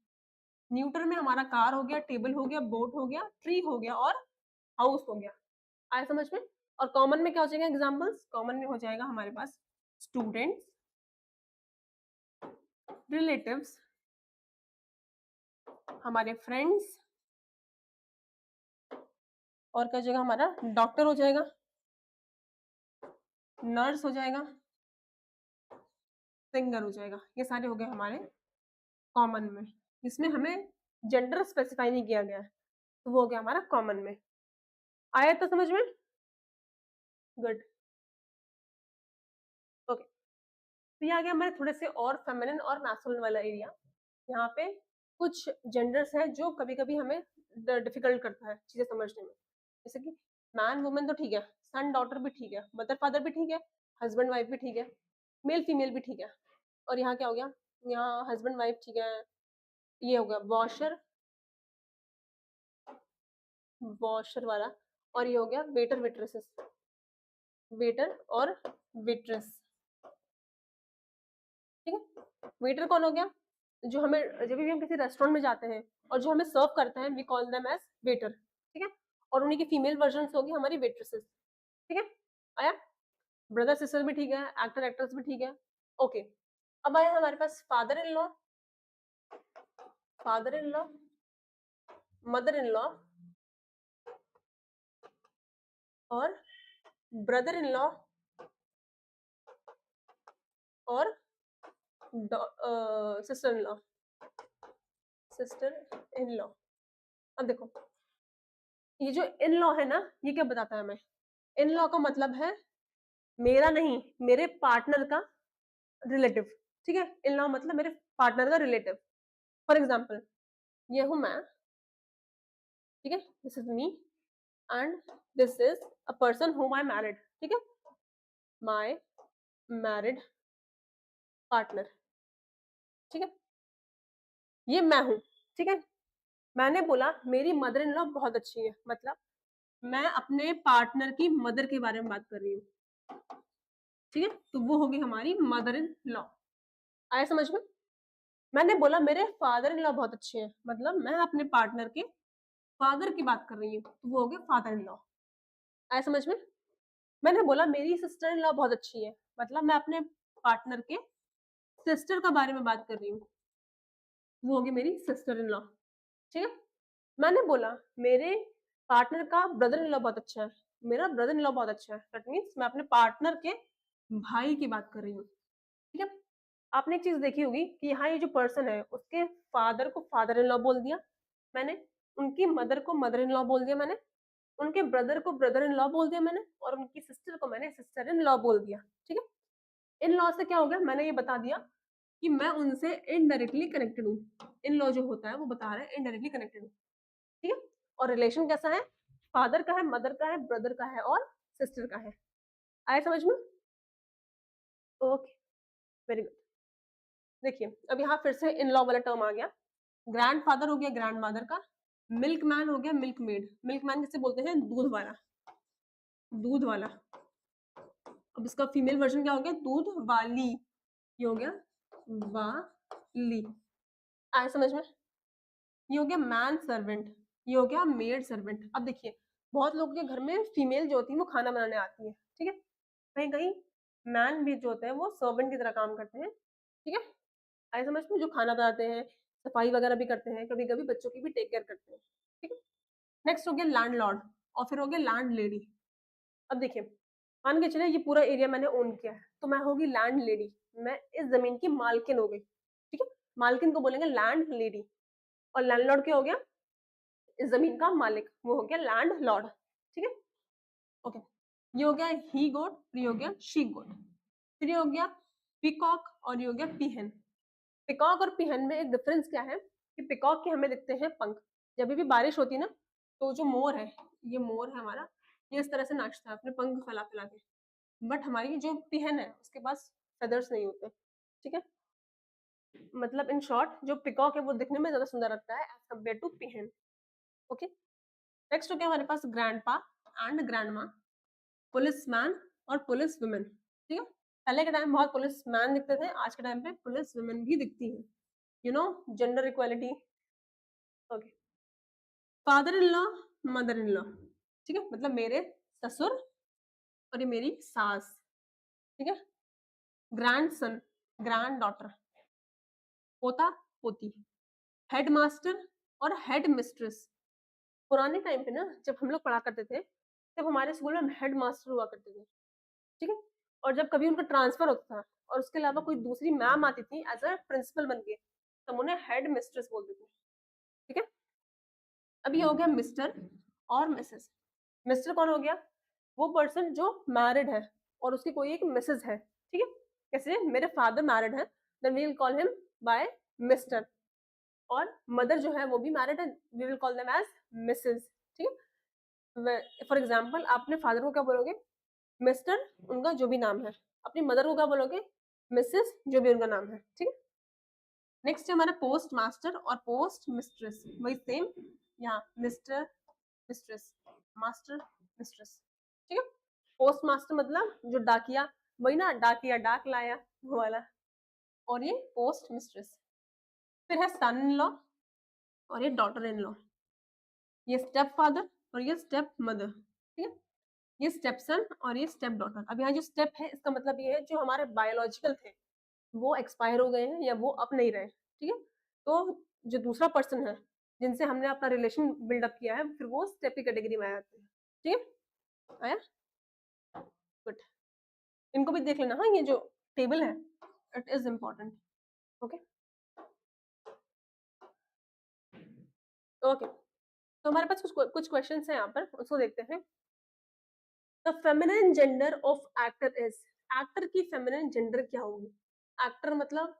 न्यूट्रल में हमारा कार हो गया, टेबल हो गया, बोट हो गया, ट्री हो गया और हाउस हो गया। आया समझ में? और कॉमन में क्या हो जाएगा? एग्जाम्पल्स कॉमन में हो जाएगा हमारे पास स्टूडेंट्स, रिलेटिव्स, हमारे फ्रेंड्स, और क्या हो जाएगा? हमारा डॉक्टर हो जाएगा, नर्स हो जाएगा, सिंगर हो जाएगा। ये सारे हो गए हमारे कॉमन में, जिसमें हमें जेंडर स्पेसिफाई नहीं किया गया है, तो वो हो गया हमारा कॉमन में। आया तो समझ में? Good, okay. तो ये आ गया हमारे थोड़े से और फेमिनिन और मैस्कुलिन वाला एरिया। यहाँ पे कुछ जेंडर्स हैं जो कभी-कभी हमें डिफिकल्ट करता है चीजें समझने में। जैसे कि मैन वुमेन तो ठीक है, सन डॉटर भी ठीक है, मदर फादर भी ठीक है, हस्बैंड वाइफ भी ठीक है, मेल फीमेल भी ठीक है। और यहाँ क्या हो गया? यहाँ हस्बैंड वाइफ ठीक है, ये हो गया वॉशर, वॉशर वाला, और ये हो गया वेटर वेट्रेसेस, वेटर और वेट्रेस, ठीक है? वेटर कौन हो गया? जो हमें, जब भी हम किसी रेस्टोरेंट में जाते हैं और जो हमें सर्व करते हैं, we call them as waiter, ठीक है? और उन्हीं की फीमेल वर्जन होगी हमारी वेट्रेसेस, ठीक है? आया? ब्रदर सिस्टर भी ठीक है, एक्टर एक्ट्रेस भी ठीक है, ओके। अब आया हमारे पास father in law, father in law, mother in law और ब्रदर इन लॉ और sister in law, sister in law. अब देखो, ये जो इन लॉ है ना, ये क्या बताता है हमें? इन लॉ का मतलब है मेरा नहीं, मेरे पार्टनर का रिलेटिव, ठीक है? इन लॉ मतलब मेरे पार्टनर का रिलेटिव। फॉर एग्जाम्पल, ये हूं मैं, ठीक है? This is me and this is a person whom I married, ठीक है? माय मैरिड पार्टनर, ठीक है? ये मैं हूं, ठीक है? मैंने बोला मेरी मदर इन लॉ बहुत अच्छी है, मतलब मैं अपने पार्टनर की मदर के बारे में बात कर रही हूँ, ठीक है? तो वो होगी हमारी मदर इन लॉ। आया समझ में? मैंने बोला मेरे फादर इन लॉ बहुत अच्छे हैं, मतलब मैं अपने पार्टनर के फादर की बात कर रही हूँ, तो वो हो गया फादर इन लॉ। आया समझ में? मैंने बोला मेरी सिस्टर इन लॉ बहुत अच्छी है, मतलब मैं अपने पार्टनर के सिस्टर के बारे में बात कर रही हूँ, वो होगी मेरी सिस्टर इन लॉ, ठीक है? मैंने बोला मेरे पार्टनर का ब्रदर इन लॉ बहुत अच्छा है, मेरा ब्रदर इन लॉ बहुत अच्छा है, दैट मीन्स मैं अपने पार्टनर के भाई की बात कर रही हूँ, ठीक है? आपने एक चीज देखी होगी कि यहाँ ये जो पर्सन है उसके फादर को फादर इन लॉ बोल दिया मैंने, उनकी मदर को मदर इन लॉ बोल दिया मैंने, उनके ब्रदर को ब्रदर इन लॉ बोल दिया मैंने, और उनकी सिस्टर को मैंने सिस्टर इन लॉ बोल दिया, ठीक है? इन लॉ से क्या हो गया? मैंने ये बता दिया कि मैं उनसे इनडायरेक्टली कनेक्टेड हूँ। इन लॉ जो होता है वो बता रहा है इनडायरेक्टली कनेक्टेड हूँ, ठीक है? और रिलेशन कैसा है? फादर का है, मदर का है, ब्रदर का है और सिस्टर का है। आया समझ में? Okay, very good. देखिए, अब यहाँ फिर से इन लॉ वाला टर्म आ गया। ग्रैंडफादर हो गया ग्रैंडमदर का, मिल्कमैन हो गया मिल्कमेड। मिल्कमैन किसे बोलते हैं? दूध वाला, दूध वाला। अब इसका फीमेल वर्जन क्या हो गया? दूध वाली। ये हो गया वाली। आया समझ में? ये हो गया मैन सर्वेंट, ये हो गया मेड सर्वेंट। अब देखिए, बहुत लोगों के घर में फीमेल जो होती है वो खाना बनाने आती है, ठीक है? कहीं कहीं मैन भी जो होते हैं वो सर्वेंट की तरह काम करते हैं, ठीक है? आया समझ में? जो खाना बनाते हैं, सफाई वगैरह भी करते हैं, कभी कभी बच्चों की भी टेक केयर करते हैं, ठीक है? नेक्स्ट हो गया लैंडलॉर्ड, और फिर हो गया लैंड लेडी। अब देखिए, मान के चलिए ये पूरा एरिया मैंने ओन किया है, तो मैं होगी लैंड लेडी। मैं इस जमीन की मालकिन हो गई, ठीक है? मालकिन को बोलेंगे लैंड लेडी। और लैंडलॉर्ड क्या हो गया? इस जमीन का मालिक, वो हो गया लैंड लॉर्ड, ठीक है? ओके, ये हो गया ही गोट, ये हो गया शी गोट। फिर ये हो गया पीकॉक, और ये हो गया पीहन। पिकॉक और पिहन में एक डिफरेंस क्या है कि पिकॉक के हमें दिखते हैं पंख। जब भी बारिश होती है ना, तो जो मोर है, ये मोर है हमारा, ये इस तरह से नाचता है अपने पंख फैला फैला के। बट हमारी जो पिहन है उसके पास फेदर्स नहीं होते, ठीक है? मतलब इन शॉर्ट, जो पिकॉक है वो दिखने में ज्यादा सुंदर लगता है एज कम्पेयर टू पिहन। ओके, नेक्स्ट हो गया हमारे पास grandpa and grandma, police man और पुलिस वुमेन, ठीक है? पहले के टाइम बहुत पुलिस मैन दिखते थे, आज के टाइम पे पुलिस वुमेन भी दिखती है, you know, gender equality. Okay, father in law, mother in law, ठीक है? मतलब मेरे ससुर और ये मेरी सास, ठीक है? ग्रैंड सन, ग्रैंड डॉटर, पोता पोती, हेड मास्टर और हेड मिस्ट्रेस। पुराने टाइम पे ना जब हम लोग पढ़ा करते थे, तब हमारे स्कूल में हेड मास्टर हुआ करते थे, ठीक है? और जब कभी उनका ट्रांसफर होता था और उसके अलावा कोई दूसरी मैम आती थी एज अ प्रिंसिपल बन के, तो हम उन्हें हेड मिस्ट्रेस बोलते थे, ठीक है? अब ये हो गया मिस्टर और मिसेस। मिस्टर कौन हो गया? वो पर्सन जो मैरिड है और उसकी कोई एक मिसेस है, ठीक है? जैसे मेरे फादर मैरिड है, then we will call him by Mr. और मदर जो है वो भी मैरिड है, we will call them as Mrs, ठीक है? फॉर एग्जाम्पल, आप अपने फादर को क्या बोलोगे? मिस्टर, उनका जो भी नाम है। अपनी मदर को क्या बोलोगे? मिसेस, जो भी उनका नाम है, ठीक है? नेक्स्ट है हमारा पोस्ट मास्टर और पोस्ट मिस्ट्रेस, वही सेम यहाँ मिस्टर मिस्ट्रेस, मास्टर मिस्ट्रेस, ठीक है? पोस्ट मास्टर मतलब जो डाकिया, वही ना, डाकिया डाक लाया, वो वाला। और ये पोस्ट मिस्ट्रेस। फिर है सन इन लॉ और ये डॉटर इन लॉ, ये स्टेप फादर और ये स्टेप मदर, ठीक है? ये स्टेप सन और ये स्टेप डॉटर। अब यहाँ जो स्टेप है इसका मतलब ये है जो हमारे बायोलॉजिकल थे वो एक्सपायर हो गए हैं या वो अब नहीं रहे, ठीक है? तो जो दूसरा पर्सन है जिनसे हमने अपना रिलेशन बिल्डअप किया है, फिर वो स्टेप की कैटेगरी में आ जाते हैं, ठीक है? आया? गुड। इनको भी देख लेना, हाँ, ये जो टेबल है it is important. Okay okay, तो हमारे पास कुछ क्वेश्चंस हैं यहाँ पर, उसको देखते हैं। The feminine gender of actor is, actor की फेमिनिन जेंडर क्या होगी? एक्टर मतलब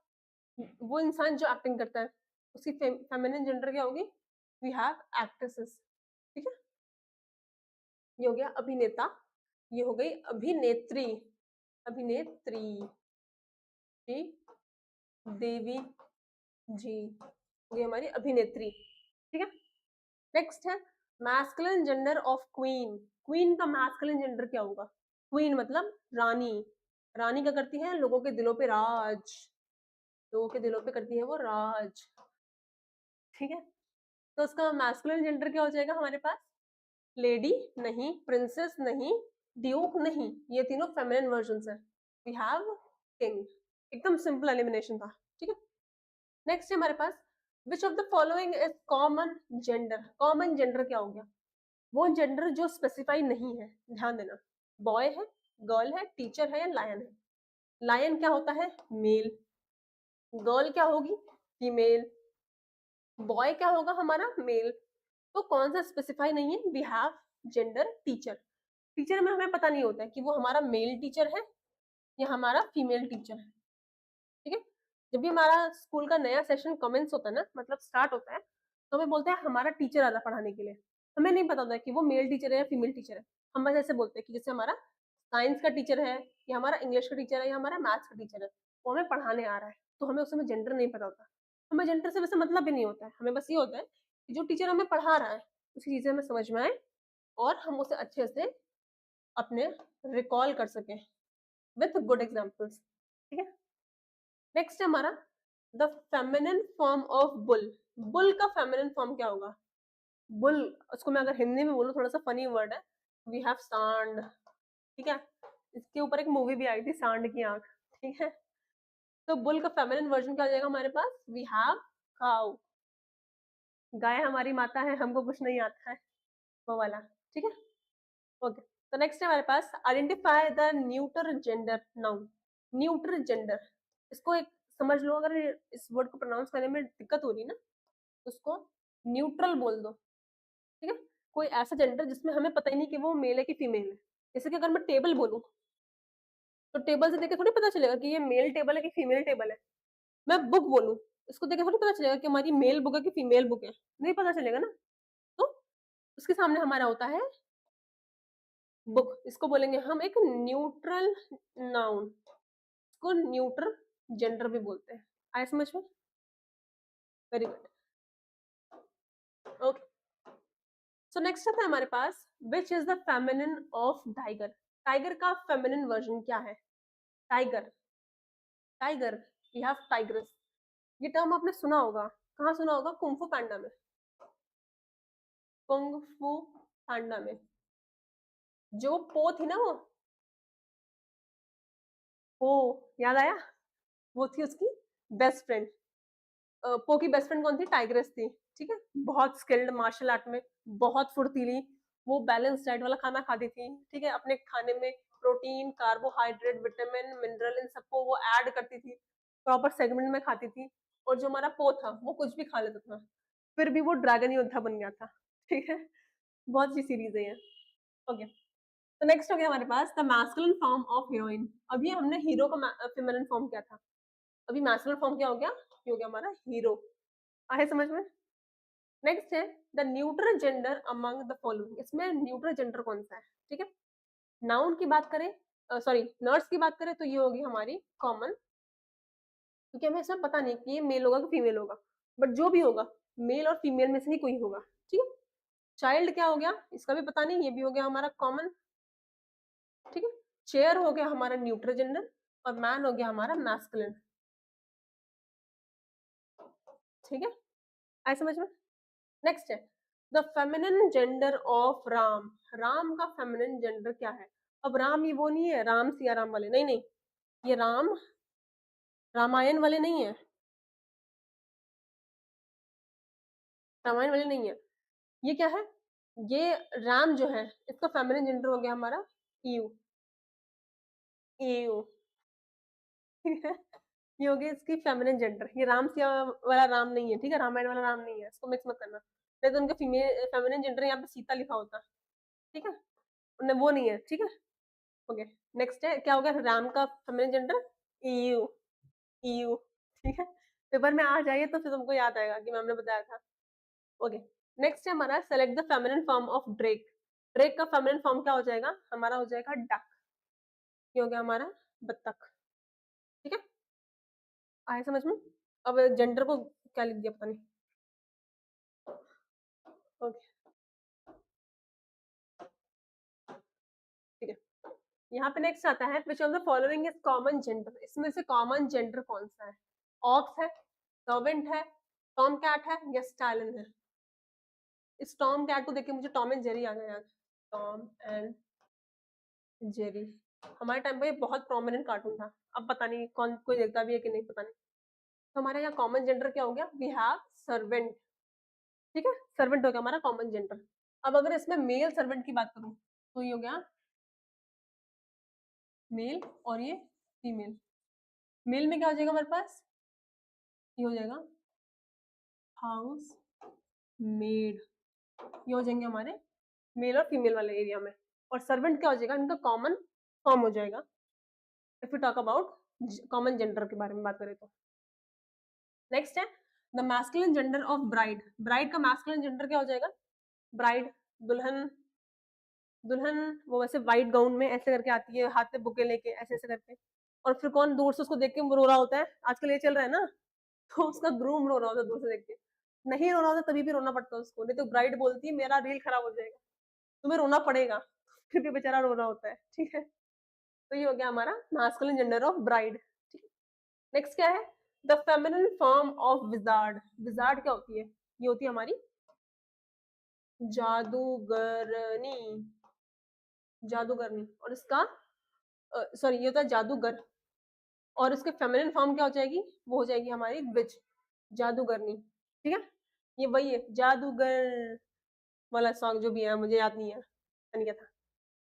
वो इंसान जो एक्टिंग करता है, उसकी फेमिनिन जेंडर क्या होगी? वी हैव एक्ट्रेसेस, ठीक है? ये हो गया अभिनेता, ये हो गई अभिनेत्री, अभिनेत्री जी, देवी जी, हो गई हमारी अभिनेत्री, ठीक है? नेक्स्ट है masculine gender of queen. Queen का मैस्कुलिन जेंडर क्या होगा? क्वीन मतलब रानी। रानी क्या करती है? लोगों के दिलों पे राज, लोगों के दिलों पे करती है वो राज, ठीक है? तो उसका मैस्कुलिन जेंडर क्या हो जाएगा हमारे पास? लेडी नहीं, प्रिंसेस नहीं, ड्यूक नहीं, ये तीनों फेमिनिन वर्जन्स है। We have king. एकदम सिंपल एलिमिनेशन था, ठीक है? नेक्स्ट है हमारे पास which of the following is common gender. Common gender क्या हो गया? वो जेंडर जो स्पेसिफाई नहीं है, ध्यान देना। बॉय है, गर्ल है, टीचर है या लायन है? लायन क्या होता है? मेल। गर्ल क्या होगी? फीमेल। बॉय क्या होगा हमारा? मेल। तो कौन सा स्पेसिफाई नहीं है? We have gender teacher. Teacher में हमें पता नहीं होता है कि वो हमारा मेल टीचर है या हमारा फीमेल टीचर है, ठीक है? जब भी हमारा स्कूल का नया सेशन कमेंस होता है ना, मतलब स्टार्ट होता है, तो हमें बोलते हैं हमारा टीचर आधा पढ़ाने के लिए। हमें नहीं पता होता है कि वो मेल टीचर है या फीमेल टीचर है। हम बस ऐसे बोलते हैं कि जैसे हमारा साइंस का टीचर है या हमारा इंग्लिश का टीचर है या हमारा मैथ्स का टीचर है, वो हमें पढ़ाने आ रहा है, तो हमें उस समय जेंडर नहीं पता होता। हमें जेंडर से वैसे मतलब भी नहीं होता है, हमें बस ये होता है कि जो टीचर हमें पढ़ा रहा है उसकी चीजें हमें समझ में आए और हम उसे अच्छे से अपने रिकॉल कर सकें विथ गुड एग्जाम्पल्स। ठीक है, नेक्स्ट है हमारा the feminine form of bull. Bull का फेमिनिन फॉर्म क्या होगा? बुल, उसको मैं अगर हिंदी में बोलूँ, थोड़ा सा फनी वर्ड है, वी हैव सांड। ठीक है, इसके ऊपर एक मूवी भी आई थी, सांड की आंख। ठीक है, तो बुल का फेमिनिन वर्जन क्या हो जाएगा हमारे पास? We have cow. गाय हमारी माता है, हमको कुछ नहीं आता है, वो वाला। ठीक है, ओके। तो नेक्स्ट है हमारे पास identify the neuter gender noun. Neuter gender, इसको एक समझ लो, अगर इस वर्ड को प्रोनाउंस करने में दिक्कत हो रही है ना, उसको न्यूट्रल बोल दो। ठीक है, कोई ऐसा जेंडर जिसमें हमें पता ही नहीं कि वो मेल है कि फीमेल है। जैसे कि अगर मैं टेबल बोलूं, तो टेबल से देख के थोड़ी पता चलेगा कि ये मेल टेबल है कि फीमेल टेबल है। मैं बुक बोलूं, इसको देख के थोड़ी पता चलेगा कि हमारी मेल बुक है कि फीमेल बुक है, नहीं पता चलेगा ना। तो उसके सामने हमारा होता है बुक, इसको बोलेंगे हम एक न्यूट्रल नाउन, इसको न्यूट्रल जेंडर भी बोलते हैं। आए समझ में? Very good, okay. So next आता है हमारे पास which is the feminine of tiger. Tiger का फेमिनिन वर्जन क्या है? Tiger, tiger, we have tigress. ये टर्म आपने सुना होगा, कहाँ सुना होगा? कुंफू पांडा में। कुंफू पांडा में जो पो थी ना, वो याद आया, वो थी उसकी बेस्ट फ्रेंड। पो की बेस्ट फ्रेंड कौन थी? टाइग्रेस थी। ठीक है, बहुत स्किल्ड मार्शल आर्ट में, बहुत फुर्तीली, वो बैलेंस डाइट वाला खाना खाती थी। ठीक है, अपने खाने में प्रोटीन, कार्बोहाइड्रेट, विटामिन, मिनरल, इन सबको वो ऐड करती थी, प्रॉपर सेगमेंट में खाती थी। और जो हमारा पो था वो कुछ भी खा लेता था, फिर भी वो ड्रैगन योद्धा बन गया था। ठीक है, बहुत सी सीरीज है ये। ओके, तो नेक्स्ट हो गया हमारे पास the masculine form of heroine. अभी हमने हीरो का फेमिनिन फॉर्म क्या था, अभी मैस्कुलिन फॉर्म क्या हो गया? ये हो गया हमारा हीरो। आए समझ में? नेक्स्ट है the neutral gender among the following. इसमें न्यूट्रल जेंडर कौन सा है? ठीक है, नाउन की बात करें, सॉरी नर्स की बात करें, तो ये होगी हमारी कॉमन, क्योंकि हमें इसमें पता नहीं कि ये मेल होगा कि फीमेल होगा, बट जो भी होगा मेल और फीमेल में से ही कोई होगा। ठीक है, चाइल्ड क्या हो गया, इसका भी पता नहीं, ये भी हो गया हमारा कॉमन। ठीक है, चेयर हो गया हमारा न्यूट्रल जेंडर और मैन हो गया हमारा मैस्कुलिन। ठीक है, आई समझ में? नेक्स्ट है the feminine gender of Ram. Ram का फेमिनिन जेंडर क्या है? अब राम ये वो नहीं है, राम सिया राम वाले, नहीं नहीं, ये राम रामायण वाले नहीं है, रामायण वाले नहीं है। ये क्या है? ये राम जो है, इसका फेमिनिन जेंडर हो गया हमारा यू। यू, ठीक है, ये हो गया इसकी फेमिनिन जेंडर। ये राम सिया वाला राम नहीं है, ठीक है, रामायण वाला राम नहीं है, इसको मिक्स मत करना, नहीं तो उनका फीमेल फेमिनिन जेंडर यहाँ पे सीता लिखा होता। ठीक है, उन्हें वो नहीं है। ठीक है, ओके। नेक्स्ट है क्या हो गया राम का फेमिनिन जेंडर? EU, EU. ठीक है, पेपर में आ जाइए तो फिर तुमको याद आएगा कि मैम ने बताया था। ओके, नेक्स्ट है हमारा select the feminine form of Drake. Drake का फेमिनिन फॉर्म क्या हो जाएगा हमारा? हो जाएगा डक। ये हो गया हमारा बत्तख। ठीक है, आए समझ में? अब जेंडर को क्या लिख दिया पता नहीं। ओके, ठीक है, यहाँ पे नेक्स्ट आता है विच of the following is common gender. इसमें से कॉमन जेंडर कौन सा है? ऑक्स है, सर्वेंट है, टॉम कैट है या स्टालिन है? इस टॉम कैट को देख के मुझे टॉम एंड जेरी आ गया याद। टॉम एंड जेरी हमारे टाइम पे बहुत प्रोमिनेंट कार्टून था, अब पता नहीं कौन कोई देखता भी है कि नहीं, पता नहीं। तो हमारे यहाँ कॉमन जेंडर क्या हो गया? We have servant. ठीक है, सर्वेंट हो गया हमारा कॉमन जेंडर। अब अगर इसमें मेल सर्वेंट की बात करूं, तो ये हो गया मेल और ये फीमेल। मेल में क्या हो जाएगा हमारे पास? ये हो जाएगा हाउस मेड। ये हो जाएंगे हमारे मेल और फीमेल वाले एरिया में। और सर्वेंट क्या हो जाएगा? इनका कॉमन फॉर्म हो जाएगा if you talk about common gender के बारे में बात करें तो। नेक्स्ट है the masculine gender of bride. Bride का मैस्कुलिन जेंडर क्या हो जाएगा? ब्राइड, दुल्हन, दुल्हन वो वैसे व्हाइट गाउन में ऐसे करके आती है, हाथ में बुके लेके ऐसे ऐसे करके, और फिर कौन दूर से उसको देख के वो रो रहा होता है, आजकल ये चल रहा है ना। तो उसका ग्रूम रो रहा होता है दूर से देख के, नहीं रो रहा होता तभी भी रोना पड़ता है उसको, नहीं तो ब्राइड बोलती है मेरा रील खराब हो जाएगा, तुम्हें रोना पड़ेगा, फिर भी बेचारा रो रहा होता है, ठीक है। तो ये हो गया हमारा मास्कुलिन जेंडर ऑफ ब्राइड। ठीक है, नेक्स्ट क्या है, the feminine form of wizard. Wizard क्या होती है, ये होती है हमारी जादूगरनी, जादूगरनी, और इसका सॉरी ये होता है जादूगर, और इसके फेमिनिन फॉर्म क्या हो जाएगी, वो हो जाएगी हमारी विच, जादूगरनी। ठीक है, ये वही है जादूगर वाला सॉन्ग जो भी है, मुझे याद नहीं है, पता नहीं क्या था।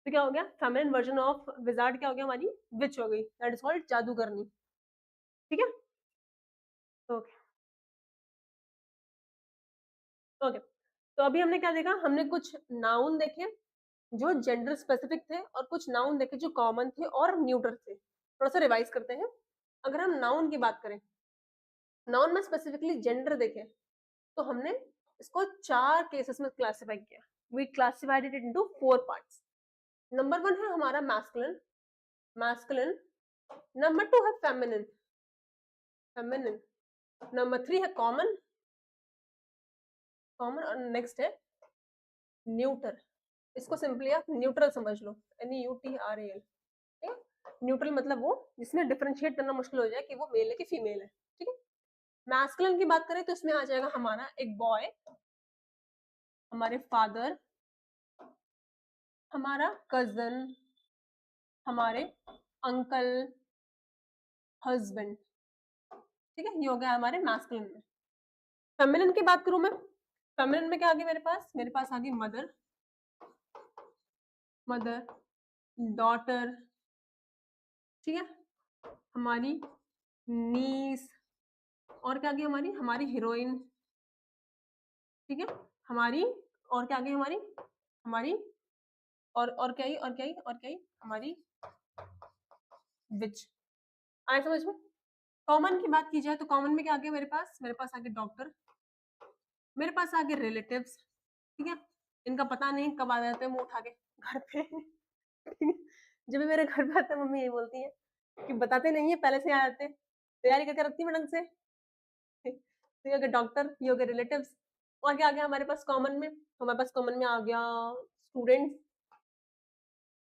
तो क्या हो गया, फेमिनिन वर्जन ऑफ विजार्ड क्या हो गया, हमारी विच हो गई, दैट इज कॉल्ड जादूगरनी। ठीक है, ओके ओके। तो अभी हमने क्या देखा, हमने कुछ नाउन देखे जो जेंडर स्पेसिफिक थे, और कुछ नाउन देखे जो कॉमन थे और न्यूट्रल थे। थोड़ा सा रिवाइज करते हैं। अगर हम नाउन की बात करें, नाउन में स्पेसिफिकली जेंडर देखें, तो हमने इसको 4 केसेस में क्लासिफाई किया। We classified it into 4 parts. Number 1 है हमारा मैस्कुलिन, मैस्कुलिन। नंबर 2 है फेमिनिन, फेमिनिन। नंबर 3 है कॉमन, कॉमन, और नेक्स्ट है न्यूटर। इसको सिंपली आप न्यूट्रल समझ लो, NUTRAL। ठीक है, न्यूट्रल मतलब वो जिसमें डिफरेंशिएट करना मुश्किल हो जाए कि वो मेल है कि फीमेल है। ठीक है, मैस्कुलिन की बात करें तो इसमें आ जाएगा हमारा एक बॉय, हमारे फादर, हमारा कजन, हमारे अंकल, हस्बैंड। ठीक है, ये हो गया हमारे मैस्कुलिन में। फेमिनिन की बात करूं मैं, फेमिनिन में क्या आ गया मेरे पास आ गई मदर, मदर, डॉटर, ठीक है, हमारी नीस, और क्या आ गई हमारी, हमारी हीरोइन। ठीक है, हमारी, और क्या आ गई हमारी, हमारी, और क्या ही, और क्या ही, और क्या ही, हमारी विच। आए समझ में। कॉमन की बात की जाए तो कॉमन में क्या आ गया मेरे पास आ गया डॉक्टर, मेरे पास आ गए रिलेटिव्स। ठीक है, इनका पता नहीं कब आ जाते हैं मुंह उठा के घर पे। ठीक है? जब भी मेरे घर पे आते हैं मम्मी यही बोलती है कि बताते नहीं है, पहले से आ जाते हैं, तैयारी करके रखती है ढंग से। तो ये हो गया डॉक्टर, ये हो गया रिलेटिव्स। और क्या आ गया हमारे पास कॉमन में, तो हमारे पास कॉमन में आ गया स्टूडेंट्स,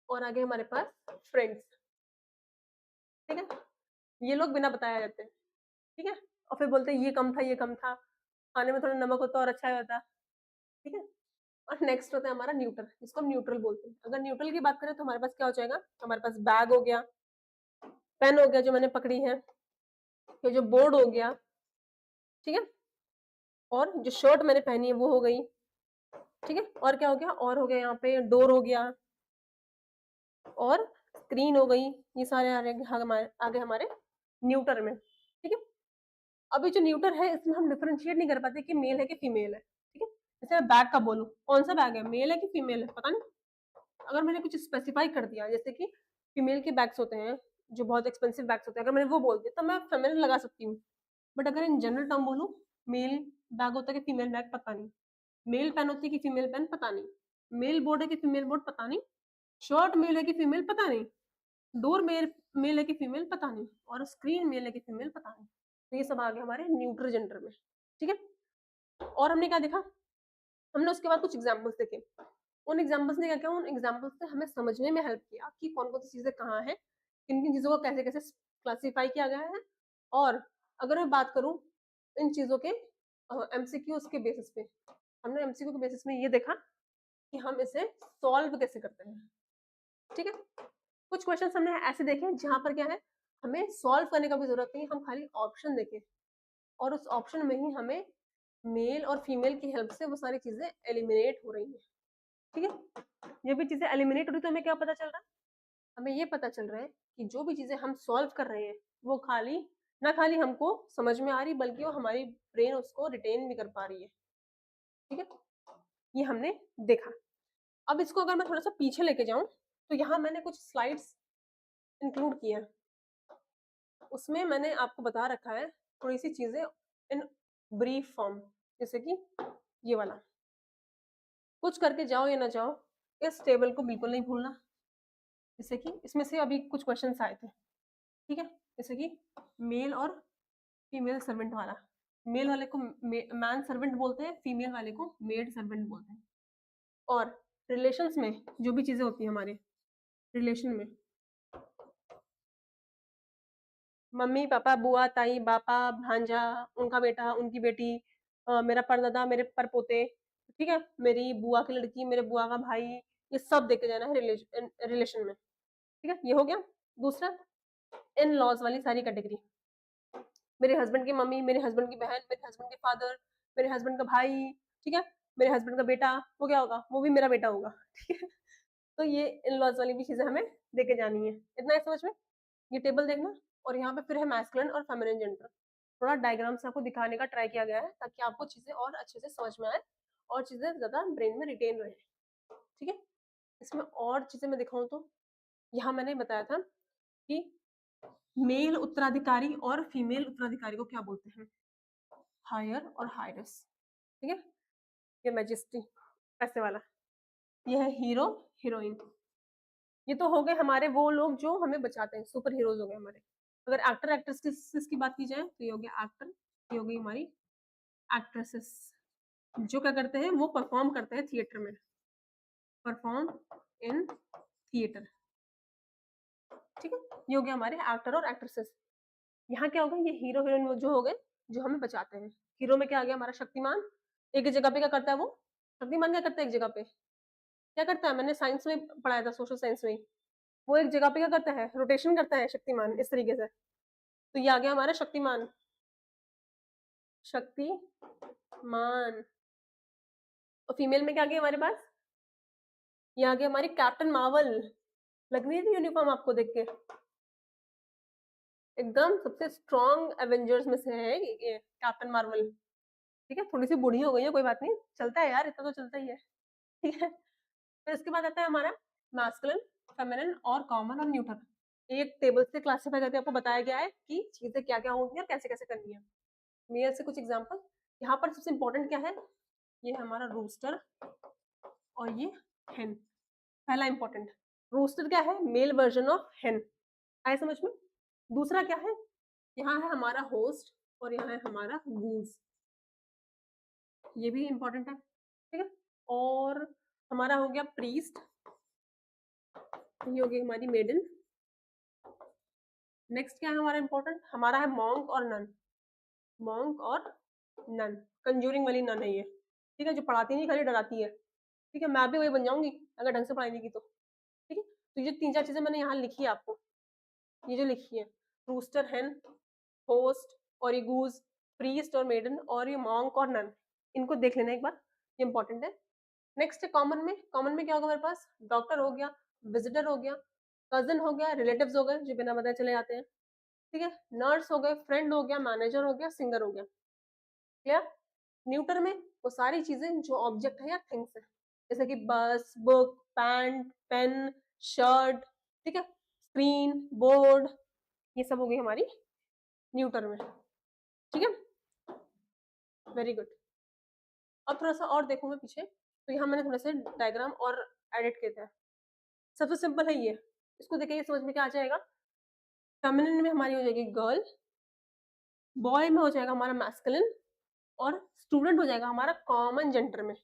और आ गए हमारे पास फ्रेंड्स। ठीक है, ये लोग बिना बताए रहते हैं। ठीक है, और फिर बोलते हैं ये कम था, ये कम था, खाने में थोड़ा नमक होता और अच्छा होता। ठीक है, और नेक्स्ट होता है हमारा न्यूट्रल, जिसको हम न्यूट्रल बोलते हैं। अगर न्यूट्रल की बात करें तो हमारे पास क्या हो जाएगा, हमारे पास बैग हो गया, पेन हो गया जो मैंने पकड़ी है, ये जो बोर्ड हो गया, ठीक है, और जो शर्ट मैंने पहनी है वो हो गई। ठीक है, और क्या हो गया, और हो गया यहाँ पे डोर हो गया, और स्क्रीन हो गई। ये सारे आगे हमारे न्यूटर में। ठीक है, अभी जो न्यूटर है इसमें हम डिफरेंशिएट नहीं कर पाते कि मेल है कि फीमेल है। ठीक है, जैसे मैं बैग का बोलूं, कौन सा बैग है, मेल है कि फीमेल है, पता नहीं। अगर मैंने कुछ स्पेसिफाई कर दिया, जैसे कि फीमेल के बैग्स होते हैं जो बहुत एक्सपेंसिव बैग्स होते हैं, अगर मैंने वो बोल दिया तो मैं फेमिनिन लगा सकती हूँ। बट अगर इन जनरल टर्म बोलूं, मेल बैग होता है कि फीमेल बैग, पता नहीं। मेल पेन होती है कि फीमेल पेन, पता नहीं। मेल बोर्ड है कि फीमेल बोर्ड, पता नहीं। शर्ट मेल है कि फीमेल, पता नहीं। डोर मेल मेल है कि फीमेल, पता नहीं। और स्क्रीन मेल है कि फीमेल, पता नहीं। तो ये सब आ गया हमारे न्यूट्रल जेंडर में। ठीक है, और हमने क्या देखा, हमने उसके बाद कुछ एग्जाम्पल्स देखे। उन एग्जाम्पल्स ने क्या किया, उन एग्जाम्पल्स से हमें समझने में हेल्प किया कि कौन कौन सी चीजें कहाँ है, किन किन चीजों को कैसे कैसे क्लासीफाई किया गया है। और अगर मैं बात करूं इन चीजों के एमसीक्यूज के बेसिस पे, हमने एमसीक्यू के बेसिस में ये देखा कि हम इसे सॉल्व कैसे करते हैं। ठीक है, कुछ क्वेश्चंस हमने ऐसे देखे जहां पर क्या है, हमें सॉल्व करने का भी जरूरत नहीं, हम खाली ऑप्शन देखें और उस ऑप्शन में ही हमें मेल और फीमेल की हेल्प से वो सारी चीजें एलिमिनेट हो रही हैं। ठीक है, ये भी चीजें एलिमिनेट हो रही तो हमें क्या पता चल रहा है, हमें ये पता चल रहा है कि जो भी चीजें हम सॉल्व कर रहे हैं वो खाली ना खाली हमको समझ में आ रही, बल्कि वो हमारी ब्रेन उसको रिटेन भी कर पा रही है। ठीक है, ये हमने देखा। अब इसको अगर मैं थोड़ा सा पीछे लेके जाऊं तो यहाँ मैंने कुछ स्लाइड्स इंक्लूड किए हैं, उसमें मैंने आपको बता रखा है थोड़ी सी चीजें इन ब्रीफ फॉर्म, जैसे कि ये वाला, कुछ करके जाओ या ना जाओ, इस टेबल को बिल्कुल नहीं भूलना। जैसे कि इसमें से अभी कुछ क्वेश्चंस आए थे, ठीक है? जैसे कि मेल और फीमेल सर्वेंट वाला। मेल वाले को मैन सर्वेंट बोलते हैं, फीमेल वाले को मेड सर्वेंट बोलते हैं। और रिलेशंस में जो भी चीजें होती है हमारे रिलेशन में, मम्मी पापा बुआ ताई बापा भांजा, उनका बेटा उनकी बेटी, मेरा परदादा मेरे परपोते, ठीक है, मेरी बुआ की लड़की मेरे बुआ का भाई, ये सब देखे जाना है रिलेशन में, ठीक है? ये हो गया। दूसरा, इन लॉज वाली सारी कैटेगरी, मेरे हस्बैंड की मम्मी, मेरे हस्बैंड की बहन, मेरे हस्बैंड के फादर, मेरे हस्बैंड का भाई, ठीक है, मेरे हस्बैंड का बेटा, वो क्या होगा, वो भी मेरा बेटा होगा, ठीक है? तो ये इन लॉज वाली भी चीजें हमें देके जानी है। इतना है समझ में? ये टेबल देखना। और यहाँ पे फिर है मैस्कुलिन और फेमिनिन जेंडर। थोड़ा डायग्राम से आपको दिखाने का ट्राई किया गया है ताकि आपको चीजें और अच्छे से समझ में आए और चीजें ज्यादा ब्रेन में रिटेन रहे, ठीक है? इसमें और चीजें मैं दिखाऊं तो यहाँ मैंने बताया था कि मेल उत्तराधिकारी और फीमेल उत्तराधिकारी को क्या बोलते हैं, हायर और हायरस, ठीक है? ये मैजेस्टी पैसे वाला, ये है हीरो हीरोइन। ये तो हो गए हमारे वो लोग जो हमें बचाते हैं, सुपर हीरोज हो गए हमारे। अगर एक्टर एक्ट्रेस की बात की जाए तो ये हो गया एक्टर, ये हो गई हमारी एक्ट्रेसेस, जो क्या करते हैं, वो परफॉर्म करते हैं थिएटर में, परफॉर्म इन थिएटर, ठीक है? ये हो गया हमारे एक्टर और एक्ट्रेसेस। यहाँ क्या होगा, ये हीरो हीरोइन जो हो गए जो हमें बचाते हैं। हीरो में क्या आ गया हमारा शक्तिमान, एक ही जगह पे क्या करता है वो, शक्तिमान क्या करता है एक जगह पे, क्या करता है, मैंने साइंस में पढ़ाया था, सोशल साइंस में, वो एक जगह पे क्या करता है, रोटेशन करता है शक्तिमान, इस तरीके से। तो ये आ गया हमारा शक्तिमान, शक्तिमान। और फीमेल में क्या आ गया हमारे पास, ये आ गया हमारी कैप्टन मार्वल। लग नहीं रही यूनिफॉर्म आपको देख के, एकदम सबसे स्ट्रॉन्ग एवेंजर्स में से है ये कैप्टन मार्वल, ठीक है? थोड़ी सी बूढ़ी हो गई है, कोई बात नहीं, चलता है यार, इतना तो चलता ही है, ठीक है? फिर इसके बाद आता है हमारा मैस्कुलिन, फेमिनिन और कॉमन और न्यूट्रल। एक टेबल से क्लासिफाई करके आपको बताया गया है कि चीजें क्या क्या होती है और कैसे कैसे करनी है। मेल से कुछ एग्जांपल, यहाँ पर सबसे इंपॉर्टेंट क्या है, ये है हमारा रूस्टर और ये हेन। पहला इंपॉर्टेंट, रूस्टर क्या है, मेल वर्जन ऑफ हेन, आए समझ में? दूसरा क्या है, यहाँ है हमारा होस्ट और यहाँ है हमारा गूज, ये भी इंपॉर्टेंट है, ठीक है? और हमारा हो गया प्रीस्ट, ये हो गई हमारी मेडन। नेक्स्ट क्या है हमारा इंपॉर्टेंट, हमारा है मॉन्क और नन, मॉन्क और नन, कंजूरिंग वाली नन है ये, ठीक है? जो पढ़ाती नहीं खाली डराती है, ठीक है? मैं भी वही बन जाऊंगी अगर ढंग से पढ़ाई नहीं की तो, ठीक है? तो ये तीन चार चीजें मैंने यहाँ लिखी है आपको, ये जो लिखी है, रूस्टर, हेन, होस्ट और ये गूज, प्रीस्ट और मेडन और ये मॉन्क और नन, इनको देख लेना एक बार, ये इंपॉर्टेंट है। नेक्स्ट है कॉमन में, कॉमन में क्या होगा मेरे पास, डॉक्टर हो गया, विजिटर हो गया, कजन हो गया, रिलेटिव्स हो गए जो बिना बताए चले जाते हैं, ठीक है? नर्स हो गए, फ्रेंड हो गया, मैनेजर हो गया, सिंगर हो गया, क्लियर? न्यूटर में वो सारी चीजें जो ऑब्जेक्ट है या थिंग्स है, जैसे कि बस, बुक, पैंट, पेन, शर्ट, ठीक है, स्क्रीन, बोर्ड, ये सब हो गई हमारी न्यूटर में, ठीक है? Very good. अब थोड़ा सा और देखूं मैं पीछे, तो यहाँ मैंने थोड़े से डायग्राम और एडिट किए थे। सबसे सिंपल है ये, इसको देख के ये समझ में क्या आ जाएगा, फेमिनिन में हमारी हो जाएगी गर्ल, बॉय में हो जाएगा हमारा मैस्कुलिन और स्टूडेंट हो जाएगा हमारा कॉमन जेंडर में,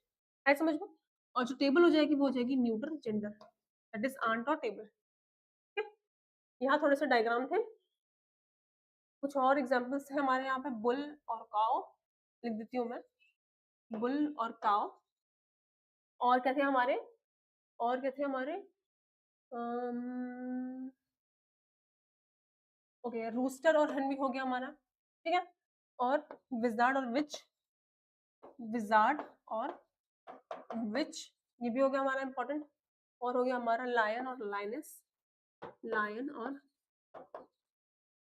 है समझ में? और जो टेबल हो जाएगी वो हो जाएगी neutral gender, that is aunt और टेबल, ठीक है? यहाँ थोड़े से डायग्राम थे, कुछ और एग्जांपल्स है हमारे यहाँ पे, बुल और काउ, लिख देती हूँ मैं, बुल और काउ। और क्या थे हमारे, और क्या थे हमारे, ओके, रूस्टर और हन भी हो गया हमारा, ठीक है? और विजार्ड और विच, विजार्ड और विच, ये भी हो गया हमारा इंपॉर्टेंट। और हो गया हमारा लायन और लाइनस, लायन और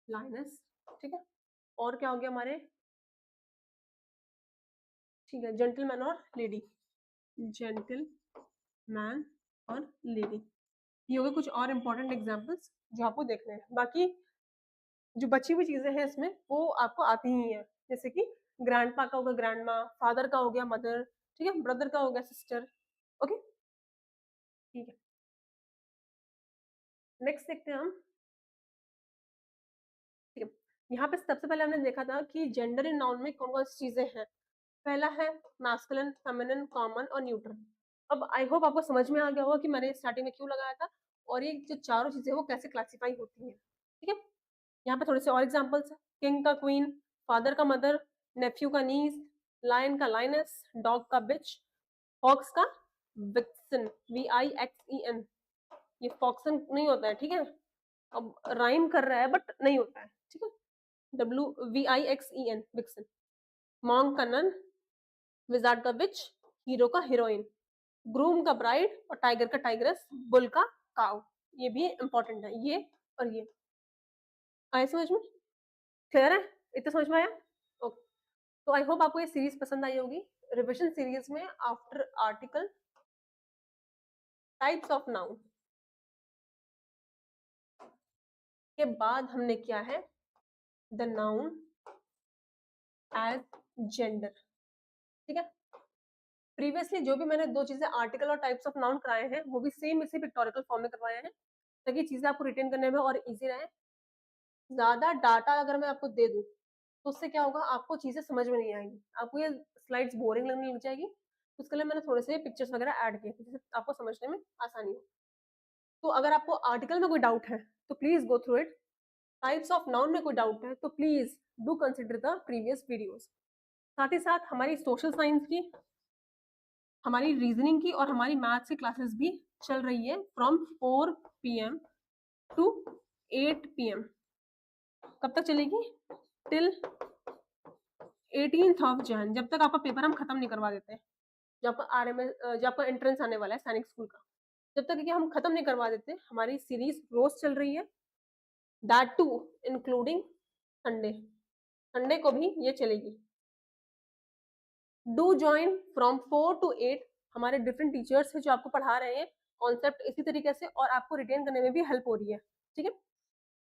लाइनस, ठीक है? और क्या हो गया हमारे, ठीक है, जेंटलमैन और लेडी, जेंटलमैन और लेडी, ये हो गए कुछ और इंपॉर्टेंट एग्जांपल्स जो आपको देखने हैं। बाकी जो बची हुई चीजें हैं इसमें वो आपको आती ही हैं, जैसे कि ग्रैंडपा का होगा ग्रैंडमा, फादर का हो गया मदर, ठीक है, ब्रदर का हो गया सिस्टर, ओके? ठीक है, नेक्स्ट देखते हैं हम। ठीक है, यहाँ पे सबसे पहले हमने देखा था कि जेंडर इन नाउन में कौन-कौन सी चीज़ें हैं। पहला है मैस्कुलिन, फेमिनिन, कॉमन और न्यूट्रल। अब आई होप आपको समझ में आ गया होगा कि मैंने स्टार्टिंग में क्यों लगाया था और ये जो चारों चीज़ें हैं वो कैसे क्लासिफाई होती हैं। ठीक है? यहाँ पे थोड़े से और एग्जांपल्स हैं। किंग का क्वीन, फादर का मदर, नेफ्यू का नीस, लायन का लायनेस, डॉग का बिच, फॉक्स का विक्सन, VIXEN। ये फॉक्सन नहीं होता है, ठीक है? अब राइम कर रहा है बट नहीं होता है, ठीक है? WVIXEN, vixen. मॉन्क का नन, विजार्ड का विच, हीरो का हीरोइन, ग्रूम का ब्राइड और टाइगर का टाइग्रेस, बुल का काउ। ये भी इंपॉर्टेंट है, ये और ये। आए समझ में? क्लियर है? इतना समझ में आया? ओके। तो आई होप आपको ये सीरीज पसंद आई होगी। रिविजन सीरीज में after article types of noun के बाद हमने किया है द नाउन एज जेंडर। ठीक है, प्रीवियसली जो भी मैंने दो चीजें आर्टिकल और टाइप्स ऑफ नाउन कराए हैं वो भी सेम इसी पिक्टोरिकल फॉर्म में करवाए हैं ताकि चीजें आपको रिटेन करने में और इजी रहे। ज्यादा डाटा अगर मैं आपको दे दूं तो उससे क्या होगा, आपको चीजें समझ में नहीं आएंगी, आपको ये स्लाइड्स बोरिंग लगने लग जाएगी। उसके लिए मैंने थोड़े से पिक्चर्स वगैरह ऐड किए जिससे आपको समझने में आसानी हो। तो अगर आपको आर्टिकल में कोई डाउट है तो please go through it. Types of noun में कोई डाउट है तो please do consider the previous videos. साथ ही साथ हमारी सोशल साइंस की, हमारी रीजनिंग की और हमारी मैथ्स की क्लासेस भी चल रही है फ्रॉम 4 PM टू 8 PM। कब तक चलेगी? टिल 18th Jan, जब तक आपका पेपर हम खत्म नहीं करवा देते। जब आपका जब आपका एंट्रेंस आने वाला है सैनिक स्कूल का, जब तक कि हम खत्म नहीं करवा देते हमारी सीरीज रोज चल रही है, that too including Sunday. Sunday को भी ये चलेगी। Do join from 4 to 8। हमारे डिफरेंट टीचर्स हैं जो आपको पढ़ा रहे हैं कॉन्सेप्ट इसी तरीके से और आपको रिटेन करने में भी हेल्प हो रही है। ठीक है,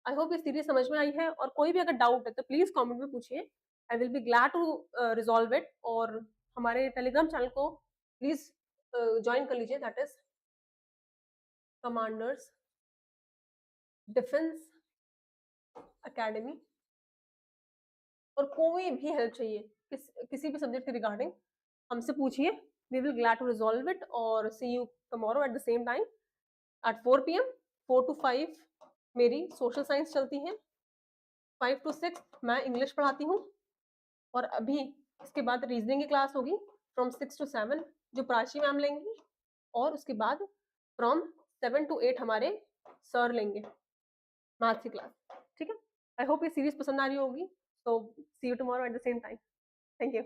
आई होप ये सीरीज समझ में आई है और कोई भी अगर डाउट है तो प्लीज कमेंट में पूछिए। I will be glad to resolve it. और हमारे टेलीग्राम चैनल को प्लीज ज्वाइन कर लीजिए, that is commanders defence academy. और कोई भी हेल्प चाहिए किसी भी सब्जेक्ट के रिगार्डिंग हमसे पूछिए, we will glad to resolve it. और see you tomorrow at the same time at 4 PM। 4 to 5 मेरी सोशल साइंस चलती है, 5 to 6 मैं इंग्लिश पढ़ाती हूँ और अभी इसके बाद रीजनिंग की क्लास होगी फ्रॉम 6 to 7 जो प्राची मैम लेंगी और उसके बाद फ्रॉम 7 to 8 हमारे सर लेंगे मैथ्स की क्लास। ठीक है, आई होप ये सीरीज पसंद आ रही होगी। So see you tomorrow at the same time. Thank you.